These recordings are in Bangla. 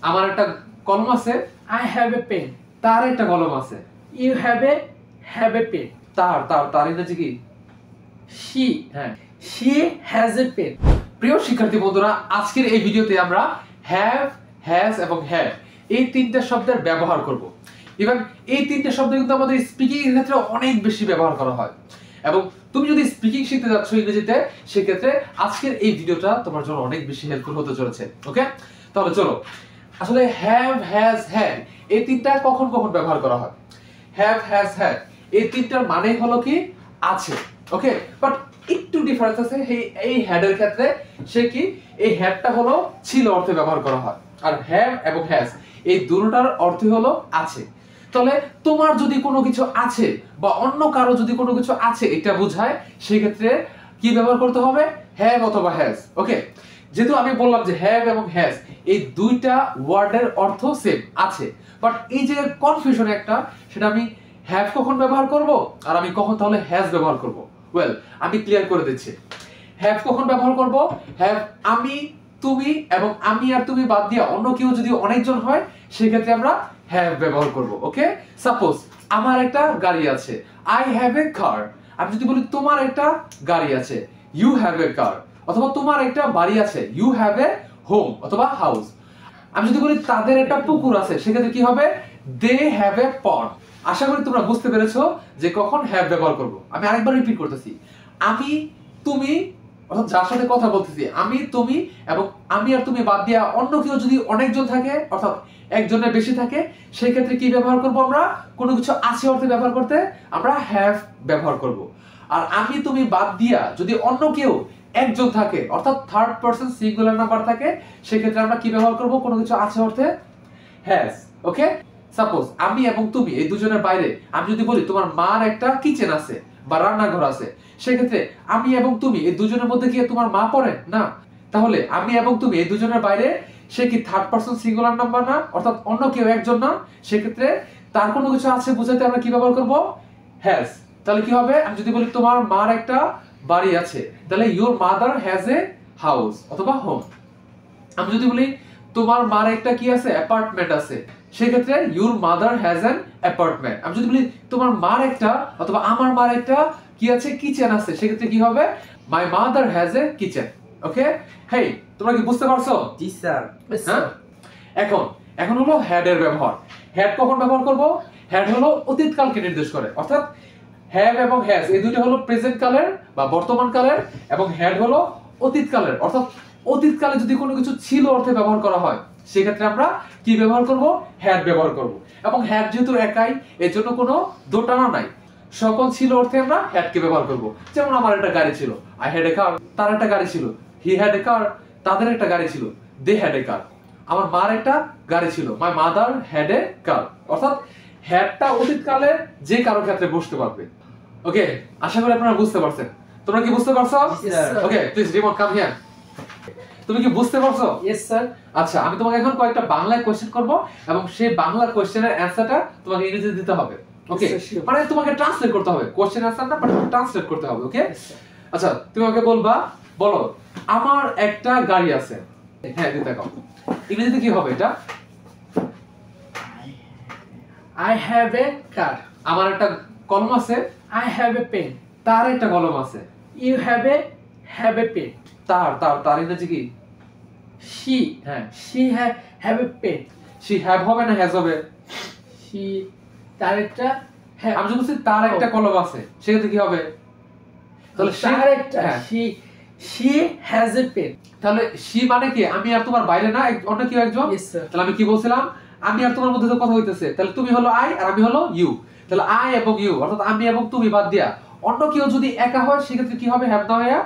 আমার একটা কলম আছে। I have a pen. তার একটা কলম আছে। You have a pen. তার ইংরেজি কি? She. হ্যাঁ, She has a pen. প্রিয় শিক্ষার্থী বন্ধুরা, আজকের এই ভিডিওতে আমরা হ্যাভ, হ্যাজ এবং হ্যাড এই তিনটা শব্দের ব্যবহার করব। ইভেন এই তিনটা শব্দ কিন্তু আমাদের স্পিকিং এর ক্ষেত্রে অনেক বেশি ব্যবহার করা হয়। এবং তুমি যদি স্পিকিং শিখতে যাচ্ছ ইংরেজিতে, সেক্ষেত্রে আজকের এই ভিডিওটা তোমার জন্য অনেক বেশি হেল্পফুল হতে চলেছে। ওকে, তাহলে চলো। আসলে হ্যাভ, হ্যাজ, হ্যাড এই তিনটা কখন কখন ব্যবহার করা হয়? হ্যাভ, হ্যাজ, হ্যাড এই তিনটার মানে হলো কি আছে। ওকে, বাট একটু ডিফারেন্স আছে। এই হ্যাড এর ক্ষেত্রে সে কি, এই হ্যাডটা হলো ছিল অর্থে ব্যবহার করা হয়, আর হ্যাভ এবং হ্যাজ এই দুটোটার অর্থ হলো আছে। তাহলে তোমার যদি কোনো কিছু আছে বা অন্য কারো যদি কোনো কিছু আছে এটা বোঝায়, সেই ক্ষেত্রে কি ব্যবহার করতে হবে? হ্যাভ অথবা হ্যাজ। ওকে, যেহেতু আমি বললাম যে হ্যাভ এবং হ্যাজ এই দুইটা ওয়ার্ডের অর্থ সেম আছে, বাট এই যে কনফিউশন একটা, সেটা আমি হ্যাভ কখন ব্যবহার করব আর আমি কখন তাহলে হ্যাজ ব্যবহার করব। ওয়েল, আমি ক্লিয়ার করে দিচ্ছি। হ্যাভ কখন ব্যবহার করব? হ্যাভ আমি, তুমি এবং আমি আর তুমি বাদ দিয়ে অন্য কেউ যদি অনেকজন হয়, সেই ক্ষেত্রে আমরা হ্যাভ ব্যবহার করব। ওকে, সাপোজ আমার একটা গাড়ি আছে, আই হ্যাভ এ কার। আমি যদি বলি তোমার একটা গাড়ি আছে, ইউ হ্যাভ এ কার। অথবা তোমার একটা বাড়ি আছে, ইউ হ্যাভ এ হোম অথবা হাউস। আমি যদি বলি তাদের একটা পুকুর আছে, সেক্ষেত্রে কি হবে? দে হ্যাভ এ পন্ড। আশা করি তোমরা বুঝতে পেরেছো যে কখন হ্যাভ ব্যবহার করব। আমি আরেকবার রিপিট করতেছি। আমি, তুমি, অর্থাৎ যার সাথে কথা বলতেছি, আমি, তুমি এবং আমি আর তুমি বাদ দিয়ে অন্য কেউ যদি অনেকজন থাকে, অর্থাৎ একজনের বেশি থাকে, সেই ক্ষেত্রে কি ব্যবহার করব? আমরা কোনো কিছু আছে অর্থে ব্যবহার করতে আমরা হ্যাভ ব্যবহার করব। আর আমি তুমি বাদ দিয়া যদি অন্য কেউ একজন থাকে, অর্থাৎ থার্ড পারসন সিঙ্গুলার নাম্বার থাকে, সেই ক্ষেত্রে আমরা কি ব্যবহার করব? কোনো কিছু আছে অর্থে হ্যাজ। ওকে, সাপোজ আমি এবং তুমি এই দুজনের বাইরে আমি যদি বলি তোমার মার একটা কিচেন আছে বা রান্নাঘর আছে, সেই ক্ষেত্রে আমি এবং তুমি এই দুজনের মধ্যে কি তোমার মা পড়ে না? তাহলে আমি এবং তুমি এই দুজনের বাইরে সে কি থার্ড পারসন সিঙ্গুলার নাম্বার না? অর্থাৎ অন্য কেউ একজন না? সেক্ষেত্রে তার কোনো কিছু আছে বোঝাতে আমরা কি ব্যবহার করব? হ্যাজ। তাহলে কি হবে? আমি যদি বলি তোমার মার একটা বাড়ি আছে, তাহলে your mother has a house অথবা হোম। আমি যদি বলি তোমার মার একটা কি আছে? অ্যাপার্টমেন্ট আছে, সেক্ষেত্রে your mother has an apartment. আমি যদি বলি তোমার মার একটা অথবা আমার মার একটা কি আছে? কিচেন আছে, সেক্ষেত্রে কি হবে? My mother has a kitchen. Okay, hey, তোমরা কি বুঝতে পারছো? জি স্যার। হ্যাঁ, এখন হলো হ্যাড এর ব্যবহার। হ্যাড কখন ব্যবহার করব? হ্যাড হলো অতীতকালকে নির্দেশ করে, অর্থাৎ হ্যাভ এবং হ্যাজ এই দুইটা হলো প্রেজেন্ট কালের বা বর্তমান কালের, এবং হ্যাড হলো অতীত কালের। অর্থাৎ অতীতকালে যদি কোনো কিছু ছিল অর্থে ব্যবহার করা হয়, সেক্ষেত্রে আমরা কি ব্যবহার করব? হ্যাড ব্যবহার করব। এবং হ্যাড যেহেতু একাই, এর জন্য কোনো দোটানা নাই, সকল ছিল অর্থে আমরা হ্যাডকে ব্যবহার করব। যেমন আমার একটা গাড়ি ছিল, আই হ্যাড এ কার। তার একটা গাড়ি ছিল, হি হ্যাড এ কার। তাদের একটা গাড়ি ছিল, দে হ্যাড এ কার। আমার মার একটা গাড়ি ছিল, মাই মাদার হ্যাড এ কার। অর্থাৎ হ্যাডটা অতীতকালে যে কারো ক্ষেত্রে বসতে পারবে। ওকে, আশা করি আপনারা বুঝতে পারছেন। তোমরা কি বুঝতে পারছো? ওকে, প্লিজ রিমোট কাম হিয়ার। তুমি কি বুঝতে পারছো? Yes sir. আচ্ছা, আমি তোমাকে এখন কয়েকটা বাংলায় কোশ্চেন করব এবং সেই বাংলা কোশ্চেনের অ্যানসারটা তোমাকে ইংরেজিতে দিতে হবে। ওকে, মানে তোমাকে ট্রান্সলেট করতে হবে। কোশ্চেন অ্যানসার না, বাট ট্রান্সলেট করতে হবে। ওকে, আচ্ছা, তুমি আমাকে বলবা, বলো আমার একটা গাড়ি আছে। হ্যাঁ, দিতে দাও। ইংরেজিতে কি হবে এটা? I have a car. আমার একটা কলম আছে। I have a pen. তার একটা কলম আছে। You have a pen. তার ইংরেজি কি? She. হ্যাঁ, She have a pen. she have হবে না হ্যাজ হবে? She তার একটা আমি যদি বলছি তার একটা কলম আছে, সেক্ষেত্রে কি হবে? তাহলে তার একটা she has a pen. তাহলে she মানে কি? আমি আর তোমার বাইরে না, অন্য কেউ একজন? Yes sir. তাহলে আমি কি বলছিলাম? আমি আর তোমার মধ্যে যে কথা হইতেছে, তাহলে তুমি হলো আই আর আমি হলো ইউ। তাহলে আই এবং ইউ, অর্থাৎ আমি এবং তুমি বাদ দিয়া অন্য কেউ যদি একা হয়, সেক্ষেত্রে কি হবে? হ্যাভ না হয়ে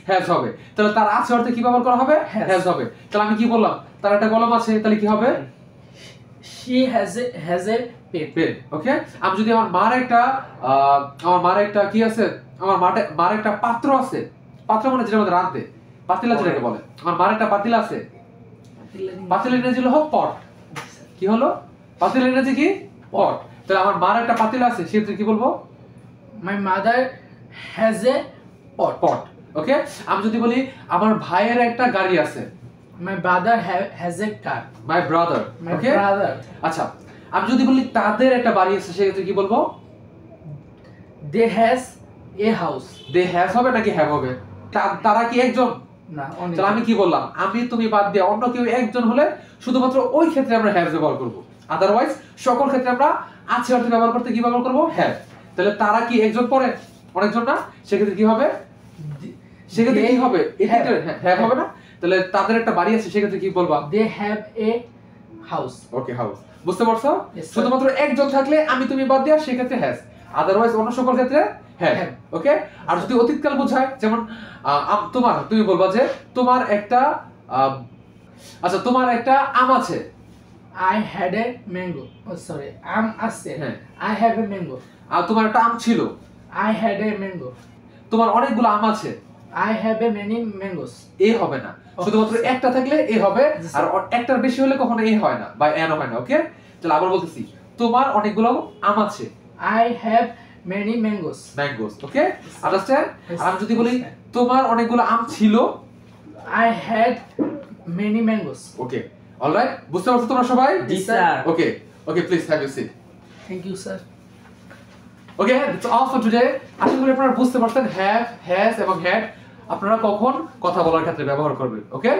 হ্যাজ হবে। তাহলে তার আছে অর্থে কি ব্যবহার করা হবে? হ্যাজ হবে। তাহলে আমি কি বললাম? তার একটা কলম আছে, তাহলে কি হবে? she has a pen. ওকে, আমি যদি আমার মার একটা কি আছে? আমার মার একটা পাত্র আছে। পাত্র মানে যেটা আমাদের রাঁধতে, পাতিলা যেটাকে বলে। আমার মার একটা পাতিলা আছে। পাতিলা ইংরেজি হলো পট। কি হলো? পাতিলা ইংরেজি কি? পট। তাহলে আমার মার একটা পাতিলা আছে, সেক্ষেত্রে কি বলবো? My mother has a pot. ওকে, আমি যদি বলি আমার ভাইয়ের একটা গাড়ি আছে, My brother has a car. My brother. My Okay? brother. আচ্ছা, আমি যদি বলি তাদের একটা বাড়ি আছে সেক্ষেত্রে কি বলবো? They has a house. They has হবে নাকি have হবে? তারা কি একজন? না, only. তাহলে আমি কি বললাম? আমি তুমি বাদ দিয়ে অন্য কেউ একজন হলে শুধুমাত্র ওই ক্ষেত্রে আমরা have ব্যবহার করব। আদারওয়াইজ সকল ক্ষেত্রে আমরা আছে অর্থে ব্যবহার করতে কি ব্যবহার করব? have। তাহলে তারা কি একজন পরে? অনেকজন না? সেক্ষেত্রে কি হবে? সেক্ষেত্রে কি হবে? have হবে না? তাহলে তাদের একটা বাড়ি আছে সেক্ষেত্রে কি বলবা? They have a house. Okay, house. বুঝতে পারছো? Yes, sir. শুধুমাত্র একজন থাকলে আমি তুমি বাদ দিয়া সেক্ষেত্রে হ্যাজ, আদারওয়াইজ অন্য সকল ক্ষেত্রে হ্যাভ। Have. ওকে, আর যদি অতীতকাল বোঝায় যেমন তোমার, তুমি বলবা যে তোমার একটা আচ্ছা তোমার একটা আম আছে। I had a mango. Oh, sorry. আম আছে। হ্যাঁ। I have a mango. আর তোমার একটা আম ছিল। I had a mango. তোমার অনেকগুলো আম আছে। I have a many mangoes. এ হবে না, শুধুমাত্র একটা থাকলে এ হবে, Yes, আর একটার বেশি হলে কখনো এ হয় না বা এন হয় না। ওকে, তাহলে আবার বলতেছি, তোমার অনেকগুলো আম আছে। I have many mangoes. Mangoes. Okay, understand? Yes, আর আমি যদি বলি understand. তোমার অনেকগুলো আম ছিল। I had many mangoes. Okay, alright, বুঝতে পারছো তোমরা সবাই? Yes, sir. Okay, okay, please have you sit. Thank you, sir. Okay, that's all for today. আশা করি আপনারা বুঝতে পারছেন হ্যাভ, হ্যাজ এবং হ্যাড আপনারা কখন কথা বলার ক্ষেত্রে ব্যবহার করবেন। ওকে।